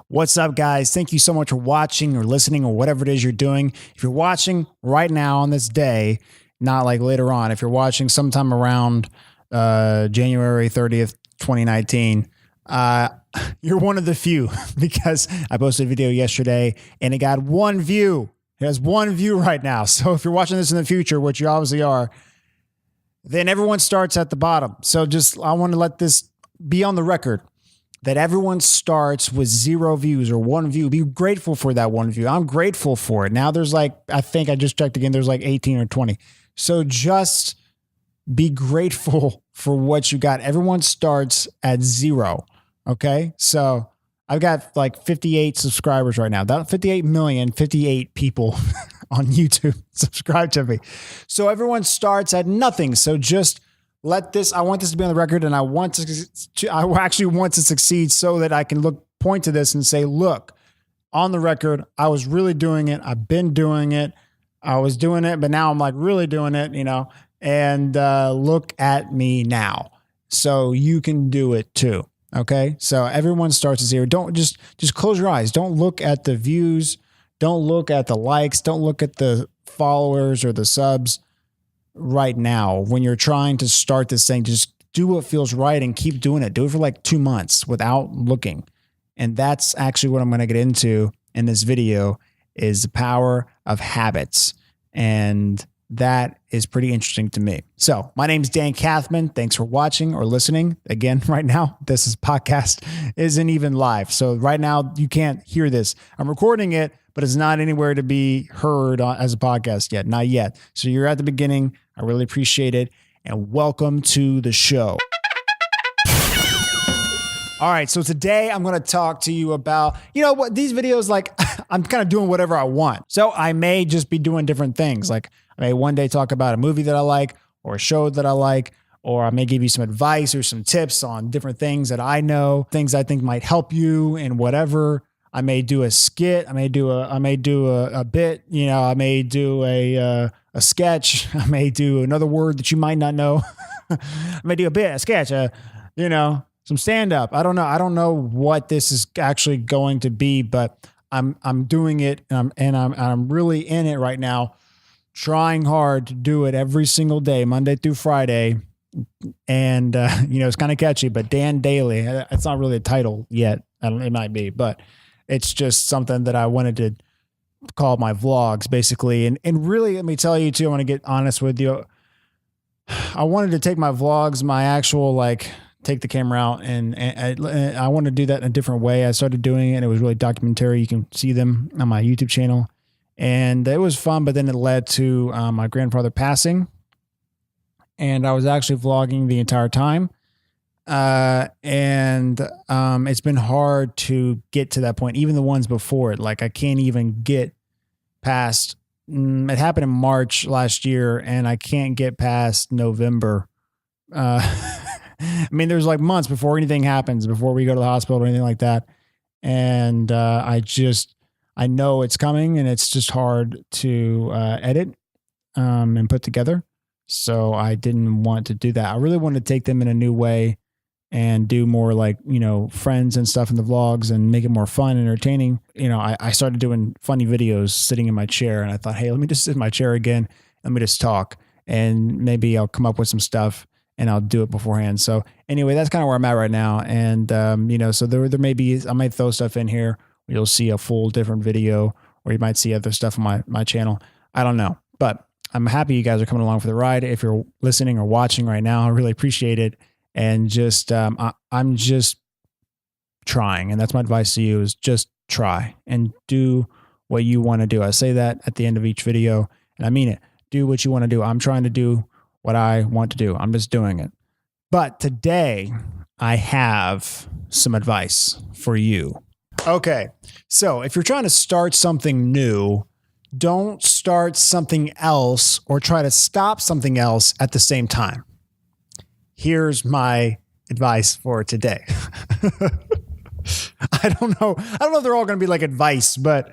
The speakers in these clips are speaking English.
What's up, guys? Thank you so much for watching or listening or whatever it is you're doing. If you're watching right now on this day, not like later on, if you're watching sometime around January 30th, 2019, you're one of the few because I posted a video yesterday and it got one view. It has one view right now. So if you're watching this in the future, which you obviously are, then everyone starts at the bottom. So I want to let this be on the record that everyone starts with 0 views or 1 view. Be grateful for that 1 view. I'm grateful for it. Now there's I think I just checked again, there's 18 or 20. So just be grateful for what you got. Everyone starts at 0. Okay. So I've got 58 subscribers right now. That 58 people on YouTube subscribe to me. So everyone starts at nothing. So just I want this to be on the record, and I actually want to succeed so that I can point to this and say, look, on the record, I was really doing it. I've been doing it. I was doing it, but now I'm really doing it, and look at me now. So you can do it too. Okay. So everyone starts at 0. Don't just close your eyes. Don't look at the views. Don't look at the likes. Don't look at the followers or the subs. Right now, when you're trying to start this thing, just do what feels right and keep doing it. Do it for 2 months without looking. And that's actually what I'm going to get into in this video, is the power of habits. And that is pretty interesting to me. So my name's Dan Kathman. Thanks for watching or listening. Again, right now, this podcast isn't even live. So right now you can't hear this. I'm recording it, but it's not anywhere to be heard as a podcast yet. Not yet. So you're at the beginning. I really appreciate it. And welcome to the show. All right. So today I'm going to talk to you about, what these videos, I'm kind of doing whatever I want. So I may just be doing different things. I may one day talk about a movie that I like or a show that I like, or I may give you some advice or some tips on different things that I know, things I think might help you and whatever. I may do a skit. I may do a bit, I may do a sketch. I may do another word that you might not know. I may do a bit, a sketch, some stand up. I don't know. I don't know what this is actually going to be, but I'm doing it and I'm really in it right now, trying hard to do it every single day, Monday through Friday. And, it's kind of catchy, but Dan Daily, it's not really a title yet. It might be, but it's just something that I wanted to call my vlogs, basically. And really, let me tell you too, I want to get honest with you. I wanted to take my vlogs, my actual, take the camera out, and I want to do that in a different way. I started doing it, and it was really documentary. You can see them on my YouTube channel. And it was fun, but then it led to my grandfather passing. And I was actually vlogging the entire time. And it's been hard to get to that point. Even the ones before it, I can't even get past, it happened in March last year, and I can't get past November. I mean, there's months before anything happens, before we go to the hospital or anything like that. And, I know it's coming, and it's just hard to, edit, and put together. So I didn't want to do that. I really wanted to take them in a new way and do more friends and stuff in the vlogs and make it more fun and entertaining. I started doing funny videos sitting in my chair, and I thought, hey, let me just sit in my chair again. Let me just talk, and maybe I'll come up with some stuff and I'll do it beforehand. So anyway, that's kind of where I'm at right now. And, so there may be, I might throw stuff in here. You'll see a full different video, or you might see other stuff on my channel. I don't know, but I'm happy you guys are coming along for the ride. If you're listening or watching right now, I really appreciate it. And just, I'm just trying. And that's my advice to you, is just try and do what you want to do. I say that at the end of each video, and I mean it. Do what you want to do. I'm trying to do what I want to do. I'm just doing it. But today I have some advice for you. Okay. So if you're trying to start something new, don't start something else or try to stop something else at the same time. Here's my advice for today. I don't know if they're all going to be advice, but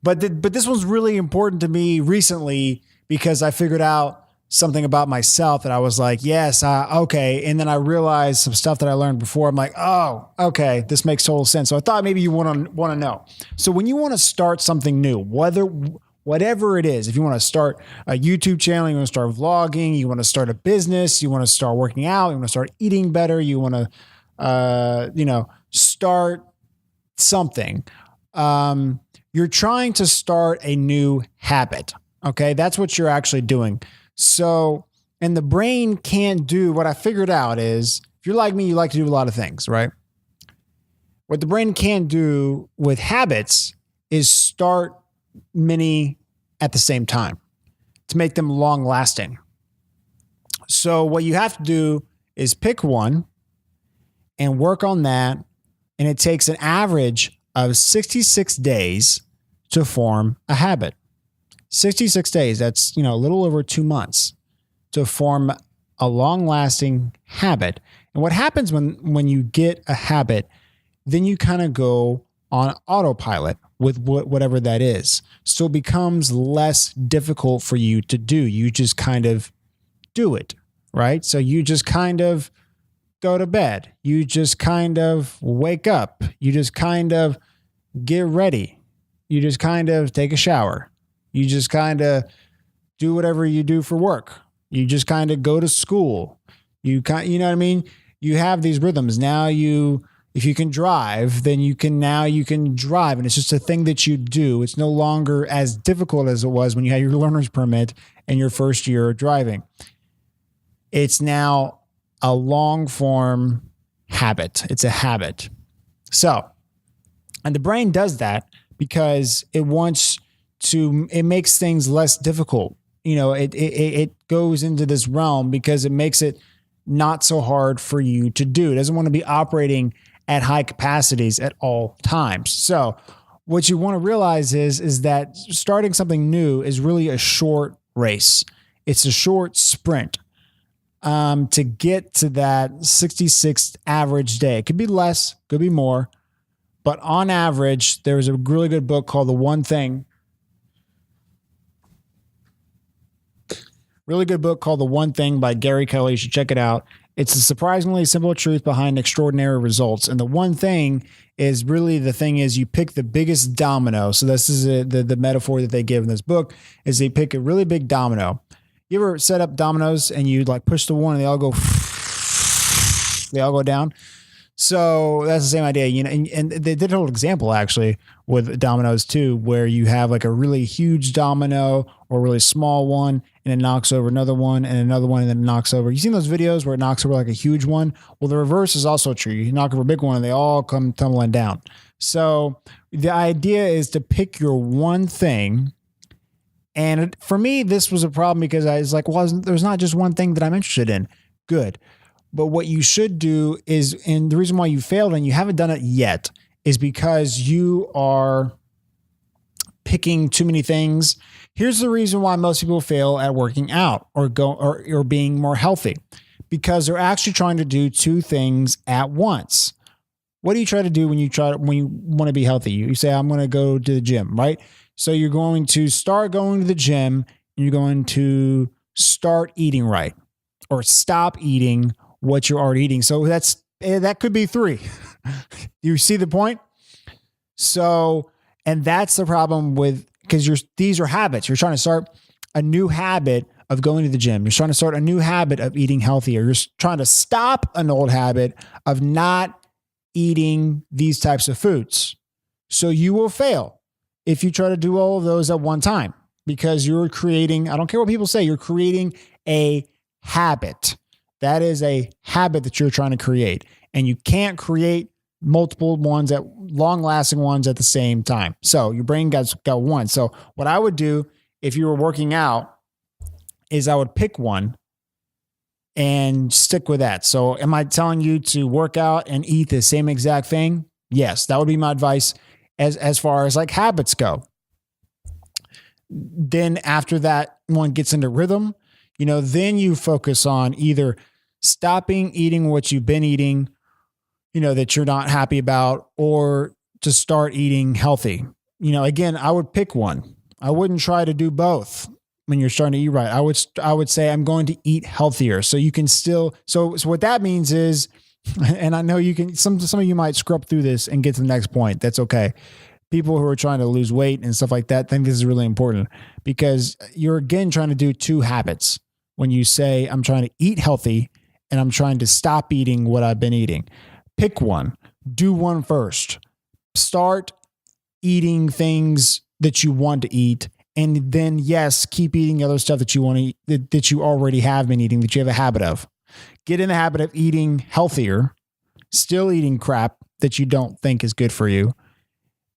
this one's really important to me recently, because I figured out something about myself that I was like, yes, okay. And then I realized some stuff that I learned before. I'm like, oh, okay, this makes total sense. So I thought maybe you want to know. So when you want to start something new, whatever it is, if you want to start a YouTube channel, you want to start vlogging, you want to start a business, you want to start working out, you want to start eating better, you want to, start something. You're trying to start a new habit. Okay. That's what you're actually doing. So, and the brain can't do what I figured out is if you're like me, you like to do a lot of things, right? What the brain can't do with habits is start many at the same time to make them long lasting. So what you have to do is pick one and work on that. And it takes an average of 66 days to form a habit. 66 days, that's, a little over 2 months to form a long-lasting habit. And what happens when you get a habit, then you kind of go on autopilot with whatever that is. So it becomes less difficult for you to do. You just kind of do it, right? So you just kind of go to bed. You just kind of wake up. You just kind of get ready. You just kind of take a shower. You just kind of do whatever you do for work. You just kind of go to school. You know what I mean? You have these rhythms. Now if you can drive, then you can drive. And it's just a thing that you do. It's no longer as difficult as it was when you had your learner's permit and your first year of driving. It's now a long form habit. It's a habit. So, and the brain does that because it makes things less difficult. It goes into this realm because it makes it not so hard for you to do. It doesn't want to be operating at high capacities at all times. So what you want to realize is that starting something new is really a short race. It's a short sprint to get to that 66th average day. It could be less, could be more, but on average, there's a really good book called The One Thing. Really good book called The One Thing by Gary Kelly. You should check it out. It's a surprisingly simple truth behind extraordinary results. And the one thing is really the thing is you pick the biggest domino. So this is the metaphor that they give in this book is they pick a really big domino. You ever set up dominoes and you like push the one and they all go down? So that's the same idea, and they did a whole example actually with dominoes too, where you have like a really huge domino or a really small one and it knocks over another one and another one and then it knocks over. You seen those videos where it knocks over like a huge one? Well, the reverse is also true. You knock over a big one and they all come tumbling down. So the idea is to pick your one thing. And for me, this was a problem because I was like, well, there's not just one thing that I'm interested in. Good. But what you should do is, and the reason why you failed and you haven't done it yet is because you are picking too many things. Here's the reason why most people fail at working out or being more healthy, because they're actually trying to do two things at once. What do you try to do when you want to be healthy? You say, I'm going to go to the gym, right? So you're going to start going to the gym and you're going to start eating right or stop eating what you're already eating. So that could be 3. You see the point? So, and that's the problem because these are habits. You're trying to start a new habit of going to the gym. You're trying to start a new habit of eating healthier. You're trying to stop an old habit of not eating these types of foods. So you will fail if you try to do all of those at one time because you're creating, I don't care what people say, you're creating a habit. That is a habit that you're trying to create. And you can't create multiple ones long-lasting ones at the same time. So your brain got one. So what I would do if you were working out is I would pick one and stick with that. So am I telling you to work out and eat the same exact thing? Yes, that would be my advice as far as like habits go. Then after that one gets into rhythm, then you focus on either stopping eating what you've been eating, that you're not happy about, or to start eating healthy. Again, I would pick one. I wouldn't try to do both when you're starting to eat right, I would say I'm going to eat healthier. So you can still, so what that means is, and I know you can, some of you might scrub through this and get to the next point. That's okay. People who are trying to lose weight and stuff like that think this is really important, because you're again trying to do two habits when you say I'm trying to eat healthy and I'm trying to stop eating what I've been eating. Pick one, do one first. Start eating things that you want to eat, and then yes, keep eating other stuff that you want to eat, that you already have been eating, that you have a habit of. Get in the habit of eating healthier, still eating crap that you don't think is good for you.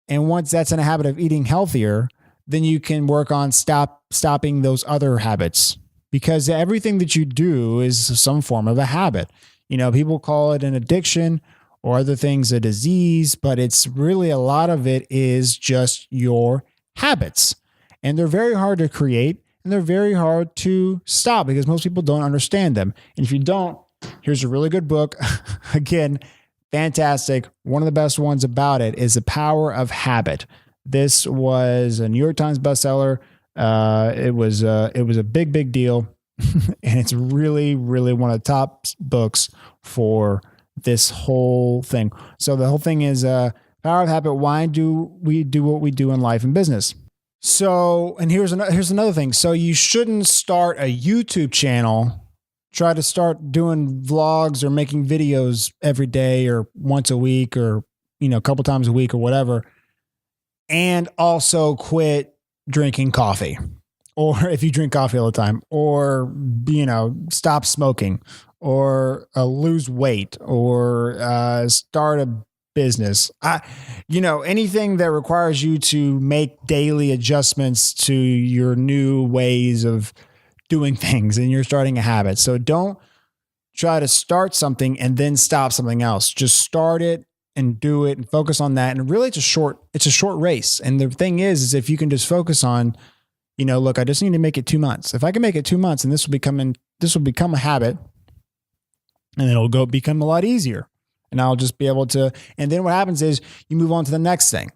And once that's in a habit of eating healthier, then you can work on stopping those other habits, because everything that you do is some form of a habit. You know, people call it an addiction or other things a disease, but it's really, a lot of it is just your habits. And they're very hard to create, and they're very hard to stop because most people don't understand them. And if you don't, here's a really good book. Again, fantastic. One of the best ones about it is The Power of Habit. This was a New York Times bestseller. It was a big deal. And it's really, really one of the top books for this whole thing. So the whole thing is Power of Habit. Why do we do what we do in life and business? So, and here's another thing. So you shouldn't start a YouTube channel, try to start doing vlogs or making videos every day or once a week or, you know, a couple times a week or whatever, and also quit drinking coffee, or if you drink coffee all the time, or, you know, stop smoking, or lose weight, or start a business. You know, anything that requires you to make daily adjustments to your new ways of doing things, and you're starting a habit. So don't try to start something and then stop something else. Just start it and do it and focus on that. And really it's a short race. And the thing is if you can just focus on, you know, look, I just need to make it 2 months. If I can make it 2 months, and this will become a habit, and it'll become a lot easier. And I'll just be able to, and then what happens is you move on to the next thing.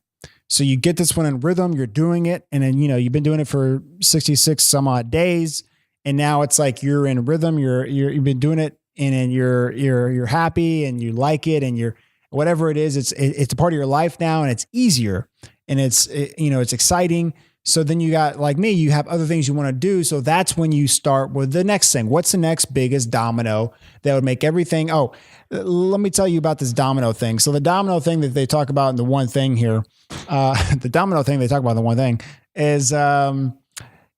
So you get this one in rhythm, you're doing it. And then, you know, you've been doing it for 66 some odd days. And now it's like you're in rhythm, you've been doing it, and then you're happy and you like it, and you're, whatever it is, it's a part of your life now, and it's easier, and it's exciting. So then you got, like me, you have other things you want to do. So that's when you start with the next thing. What's the next biggest domino that would make everything? Oh, let me tell you about this domino thing. So the domino thing that they talk about in the one thing here,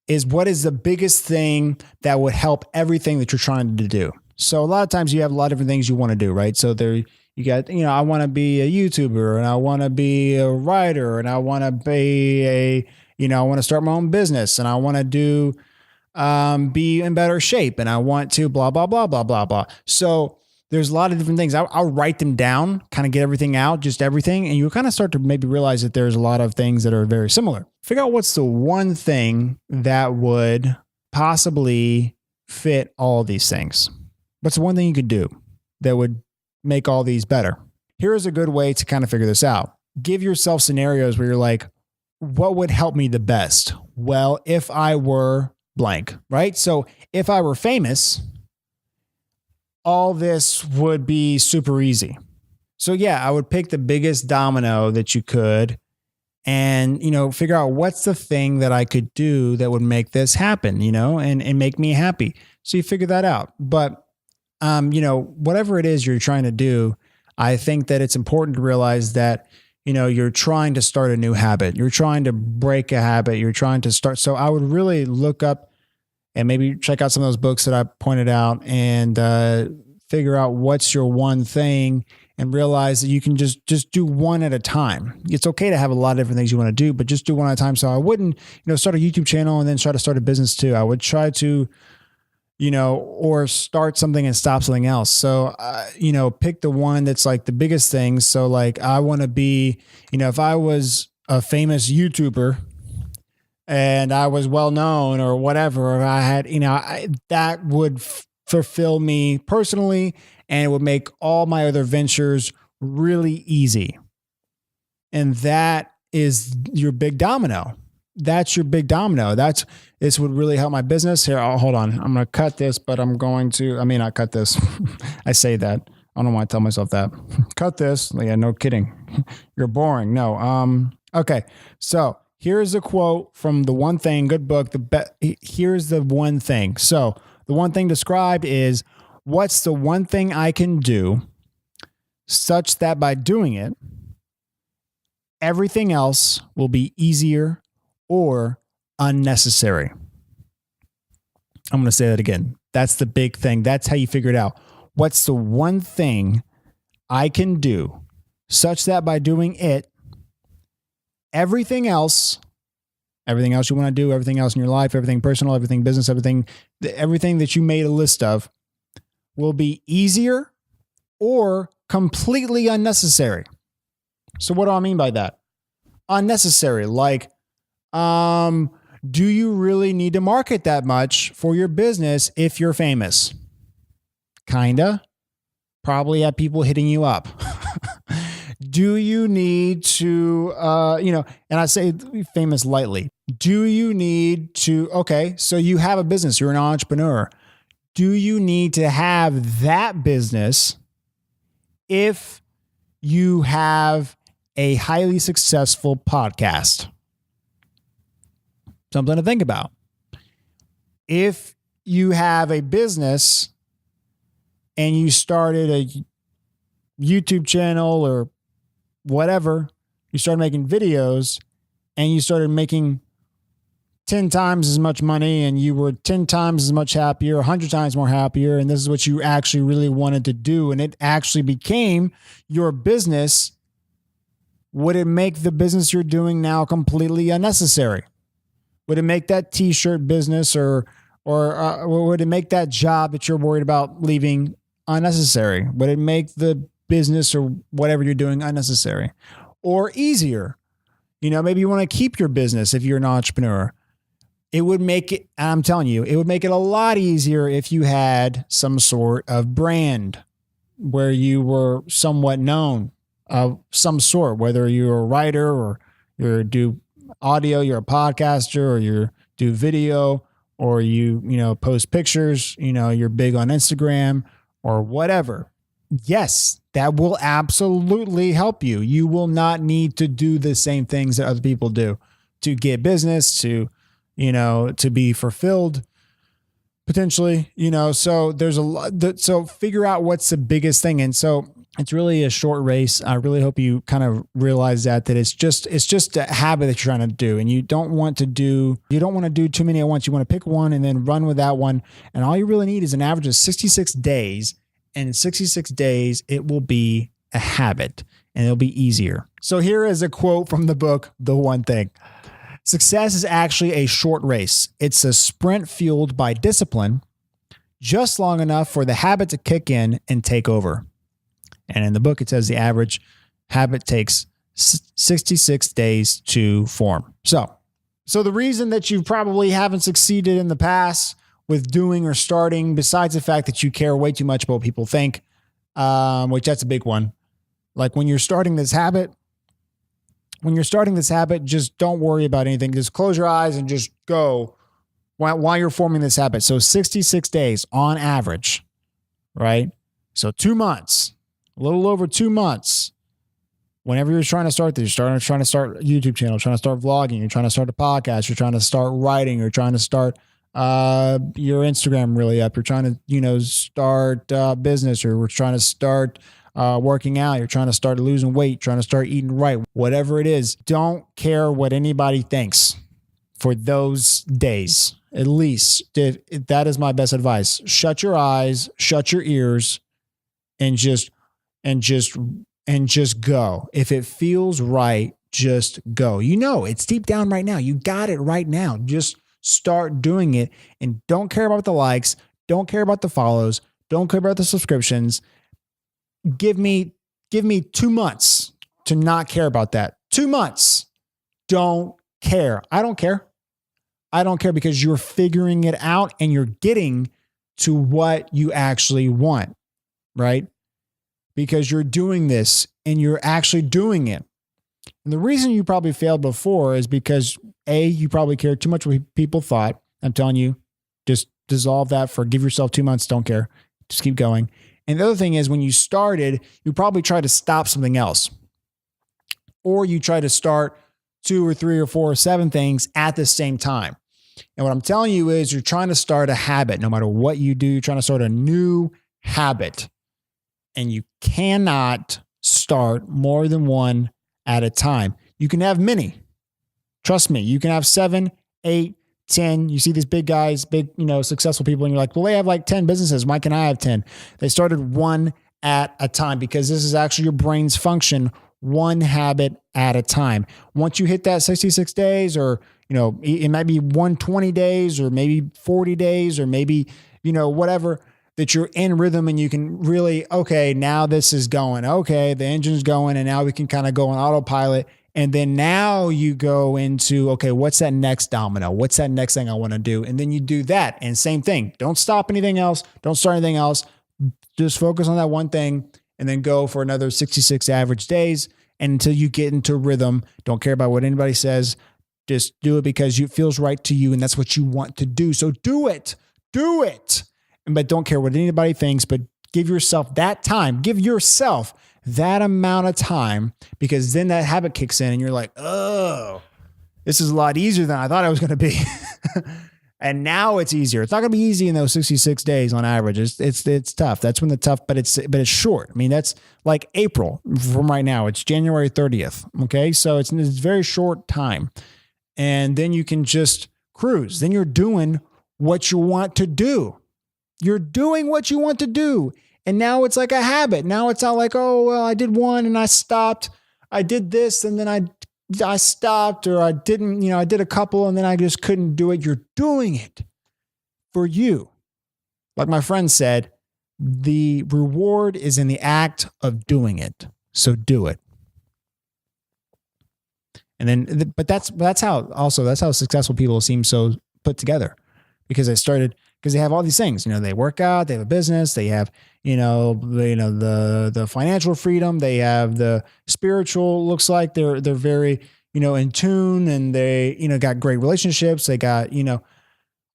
is what is the biggest thing that would help everything that you're trying to do. So a lot of times you have a lot of different things you want to do, right? So you got, you know, I want to be a YouTuber, and I want to be a writer, and I want to be I want to start my own business, and I want to be in better shape, and I want to blah, blah, blah, blah, blah, blah. So there's a lot of different things. I'll write them down, kind of get everything out, just everything. And you kind of start to maybe realize that there's a lot of things that are very similar. Figure out what's the one thing that would possibly fit all these things. What's the one thing you could do that would make all these better? Here's a good way to kind of figure this out. Give yourself scenarios where you're like, what would help me the best? Well, if I were blank, right? So if I were famous, all this would be super easy. So yeah, I would pick the biggest domino that you could, and, you know, figure out what's the thing that I could do that would make this happen, you know, and make me happy. So you figure that out. But, whatever it is you're trying to do, I think that it's important to realize that, you know, you're trying to start a new habit. You're trying to break a habit. You're trying to start. So I would really look up and maybe check out some of those books that I pointed out, and figure out what's your one thing, and realize that you can just do one at a time. It's okay to have a lot of different things you want to do, but just do one at a time. So I wouldn't, start a YouTube channel and then try to start a business too. I would try to, or start something and stop something else. So, pick the one that's like the biggest thing. So like, I want to be, if I was a famous YouTuber and I was well known or whatever, or I had, that would fulfill me personally, and it would make all my other ventures really easy. And that is your big domino. that's your big domino. This would really help my business. Here, hold on. I'm going to cut this, but I may not cut this. I say that. I don't know why I tell myself that. Cut this. Yeah, no kidding. You're boring. No. Okay. So here's a quote from The One Thing, good book. Here's the one thing. So the one thing described is, what's the one thing I can do such that by doing it, everything else will be easier or unnecessary? I'm going to say that again. That's the big thing. That's how you figure it out. What's the one thing I can do such that by doing it, everything else you want to do, everything else in your life, everything personal, everything business, everything that you made a list of will be easier or completely unnecessary. So what do I mean by that? Unnecessary. Like, do you really need to market that much for your business if you're famous? Kinda. Probably have people hitting you up. Do you need to, and I say famous lightly. Do you need to, okay, so you have a business, you're an entrepreneur. Do you need to have that business if you have a highly successful podcast? Something to think about. If you have a business and you started a YouTube channel or whatever, you started making videos and you started making 10 times as much money and you were 10 times as much happier, 100 times more happier, and this is what you actually really wanted to do, and it actually became your business, would it make the business you're doing now completely unnecessary? Would it make that t-shirt business or would it make that job that you're worried about leaving unnecessary? Would it make the business or whatever you're doing unnecessary or easier? Maybe you want to keep your business if you're an entrepreneur. It would make it, I'm telling you, it would make it a lot easier if you had some sort of brand where you were somewhat known of some sort, whether you're a writer or you do audio, you're a podcaster, or you do video, or you post pictures, you're big on Instagram or whatever. Yes, that will absolutely help you. You will not need to do the same things that other people do to get business, to be fulfilled potentially, so there's a lot. So figure out what's the biggest thing. And so it's really a short race. I really hope you kind of realize that it's just a habit that you're trying to do. And you don't want to do too many at once. You want to pick one and then run with that one. And all you really need is an average of 66 days. And in 66 days, it will be a habit and it'll be easier. So here is a quote from the book, The One Thing. Success is actually a short race. It's a sprint fueled by discipline, just long enough for the habit to kick in and take over. And in the book, it says the average habit takes 66 days to form. So the reason that you probably haven't succeeded in the past with doing or starting, besides the fact that you care way too much about what people think, which that's a big one. Like when you're starting this habit, just don't worry about anything. Just close your eyes and just go while you're forming this habit. So 66 days on average, right? So 2 months, a little over 2 months. Whenever you're trying to start this, you're trying to start a YouTube channel, trying to start vlogging, you're trying to start a podcast, you're trying to start writing, you're trying to start your Instagram really up, you're trying to, start business, or we're trying to start working out, you're trying to start losing weight, trying to start eating right, whatever it is, don't care what anybody thinks for those days. At least that is my best advice. Shut your eyes, shut your ears, and just go. If it feels right, just go. It's deep down right now. You got it right now. Just start doing it and don't care about the likes. Don't care about the follows. Don't care about the subscriptions. Give me 2 months to not care about that. 2 months. Don't care. I don't care. I don't care because you're figuring it out and you're getting to what you actually want, right? Because you're doing this and you're actually doing it. And the reason you probably failed before is because You probably care too much what people thought. I'm telling you, just dissolve that. Give yourself 2 months. Don't care. Just keep going. And the other thing is, when you started, you probably tried to stop something else, or you try to start 2 or 3 or 4 or 7 things at the same time. And what I'm telling you is, you're trying to start a habit. No matter what you do, you're trying to start a new habit, and you cannot start more than one at a time. You can have many. Trust me, you can have 7, 8, 10. You see these big guys, big, successful people, and you're like, well, they have like 10 businesses. Why can't I have 10? They started one at a time, because this is actually your brain's function, one habit at a time. Once you hit that 66 days, or, it might be 120 days, or maybe 40 days, or maybe, whatever, that you're in rhythm, and you can really, okay, now this is going, okay, the engine's going, and now we can kind of go on autopilot. And then now you go into, okay, what's that next domino? What's that next thing I want to do? And then you do that. And same thing. Don't stop anything else. Don't start anything else. Just focus on that one thing, and then go for another 66 average days. And until you get into rhythm, don't care about what anybody says. Just do it because it feels right to you, and that's what you want to do. So do it. Do it. But don't care what anybody thinks, but give yourself that time. Give yourself that amount of time, because then that habit kicks in and you're like, oh, this is a lot easier than I thought it was going to be. And now it's easier. It's not going to be easy in those 66 days on average. It's tough. That's when but it's short. I mean, that's like April from right now. It's January 30th. Okay. So it's very short time. And then you can just cruise. Then you're doing what you want to do. You're doing what you want to do. And now it's like a habit. Now it's not like, oh, well, I did one and I stopped. I did this and then I stopped, or I didn't, I did a couple and then I just couldn't do it. You're doing it for you. Like my friend said, the reward is in the act of doing it. So do it. And then, but that's how successful people seem so put together, because they have all these things, they work out, they have a business, they have, the financial freedom, they have the spiritual, looks like they're very, in tune, and they, got great relationships. They got,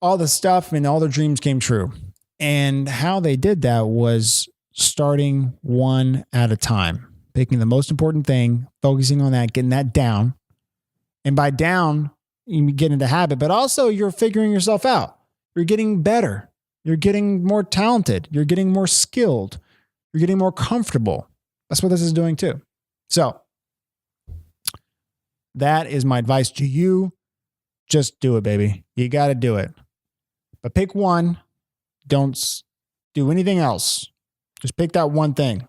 all the stuff, and all their dreams came true. And how they did that was starting one at a time, picking the most important thing, focusing on that, getting that down. And by down, you get into habit, but also you're figuring yourself out. You're getting better. You're getting more talented. You're getting more skilled. You're getting more comfortable. That's what this is doing too. So that is my advice to you. Just do it, baby. You got to do it. But pick one. Don't do anything else. Just pick that one thing.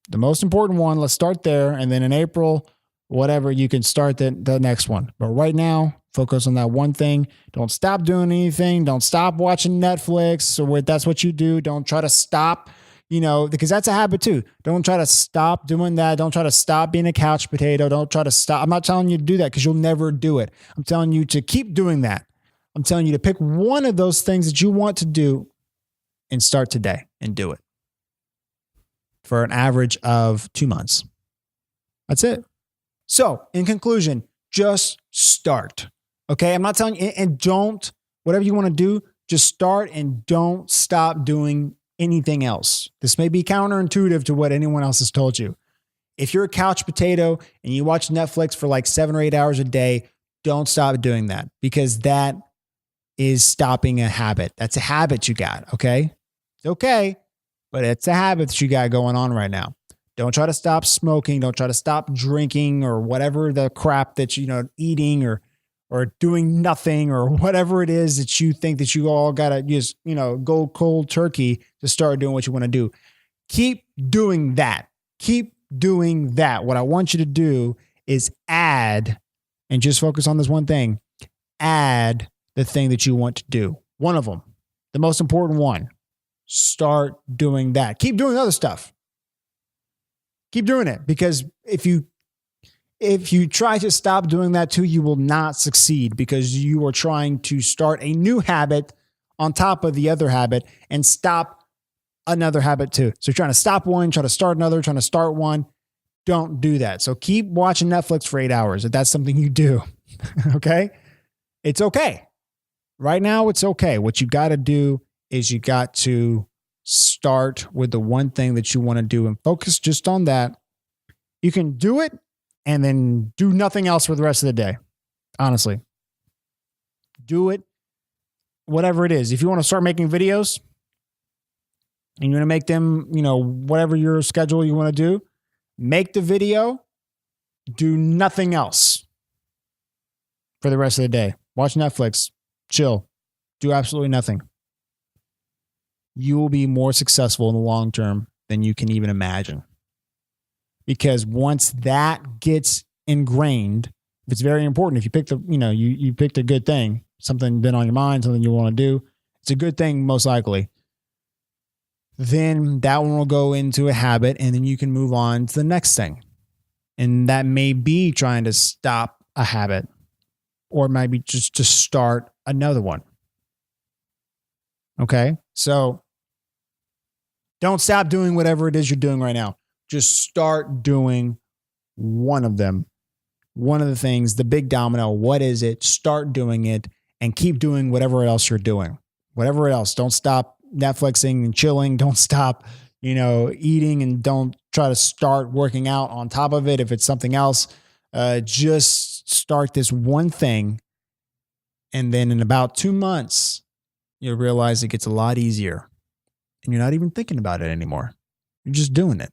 The most important one. Let's start there. And then in April, whatever, you can start the next one. But right now, focus on that one thing. Don't stop doing anything. Don't stop watching Netflix, or that's what you do. Don't try to stop, because that's a habit too. Don't try to stop doing that. Don't try to stop being a couch potato. Don't try to stop. I'm not telling you to do that, because you'll never do it. I'm telling you to keep doing that. I'm telling you to pick one of those things that you want to do and start today and do it for an average of 2 months. That's it. So in conclusion, just start. Okay. I'm not telling you, and don't, whatever you want to do, just start and don't stop doing anything else. This may be counterintuitive to what anyone else has told you. If you're a couch potato and you watch Netflix for like 7 or 8 hours a day, don't stop doing that, because that is stopping a habit. That's a habit you got. Okay. It's okay, but it's a habit that you got going on right now. Don't try to stop smoking. Don't try to stop drinking, or whatever the crap that eating, or doing nothing, or whatever it is that you think that you all got to just, go cold turkey to start doing what you want to do. Keep doing that. Keep doing that. What I want you to do is add, and just focus on this one thing. Add the thing that you want to do. One of them, the most important one. Start doing that. Keep doing other stuff. Keep doing it, because if you try to stop doing that too, you will not succeed, because you are trying to start a new habit on top of the other habit and stop another habit too. So you're trying to stop one, trying to start another, trying to start one. Don't do that. So keep watching Netflix for 8 hours if that's something you do. Okay? It's okay. Right now, it's okay. What you got to do is you got to start with the one thing that you want to do and focus just on that. You can do it and then do nothing else for the rest of the day. Honestly, do it, whatever it is. If you want to start making videos and you want to make them, whatever your schedule you want to do, make the video, do nothing else for the rest of the day. Watch Netflix, chill, do absolutely nothing. You will be more successful in the long term than you can even imagine. Because once that gets ingrained, it's very important. If you picked you picked a good thing, something been on your mind, something you want to do, it's a good thing, most likely. Then that one will go into a habit, and then you can move on to the next thing. And that may be trying to stop a habit, or maybe just to start another one. Okay? So don't stop doing whatever it is you're doing right now. Just start doing one of them. One of the things, the big domino, what is it? Start doing it and keep doing whatever else you're doing. Whatever else. Don't stop Netflixing and chilling. Don't stop, eating, and don't try to start working out on top of it if it's something else. Just start this one thing. And then in about 2 months, you'll realize it gets a lot easier. And you're not even thinking about it anymore. You're just doing it.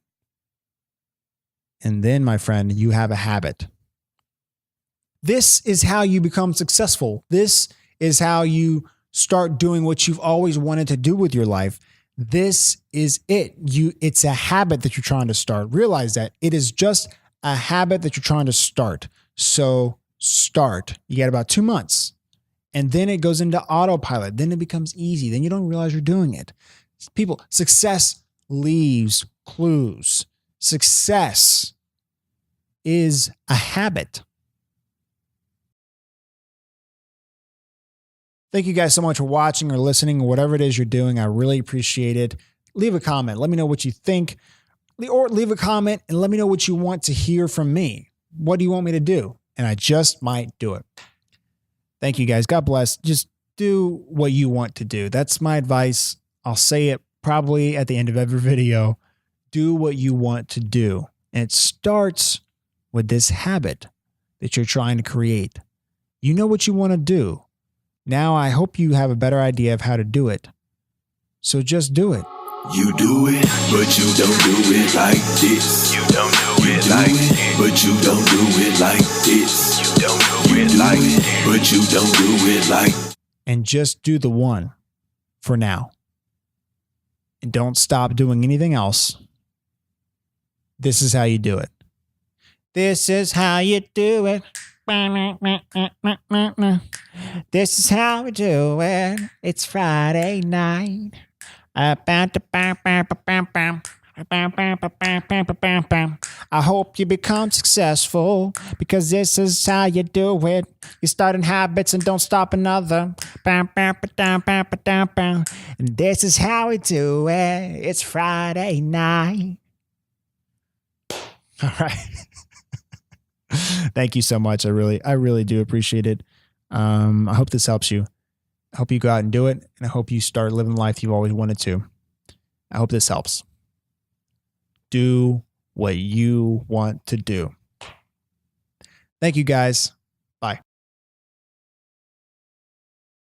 And then, my friend, you have a habit. This is how you become successful. This is how you start doing what you've always wanted to do with your life. This is it. It's a habit that you're trying to start. Realize that it is just a habit that you're trying to start. So start. You got about 2 months. And then it goes into autopilot. Then it becomes easy. Then you don't realize you're doing it. People, success leaves clues. Success is a habit. Thank you guys so much for watching or listening or whatever it is you're doing. I really appreciate it. Leave a comment. Let me know what you think. Or leave a comment and let me know what you want to hear from me. What do you want me to do? And I just might do it. Thank you guys. God bless. Just do what you want to do. That's my advice. I'll say it probably at the end of every video. Do what you want to do. And it starts with this habit that you're trying to create. You know what you want to do. Now I hope you have a better idea of how to do it. So just do it. You do it, but you don't do it like this. You don't do it like this. But you don't do it like this. You don't do it like this. But you don't do it like. And just do the one for now. And don't stop doing anything else. This is how you do it. This is how you do it. This is how we do it. It's Friday night. I hope you become successful because this is how you do it. You start in habits and don't stop another. And this is how we do it. It's Friday night. All right. Thank you so much. I really do appreciate it. I hope this helps you. I hope you go out and do it. And I hope you start living the life you've always wanted to. I hope this helps. Do what you want to do. Thank you guys.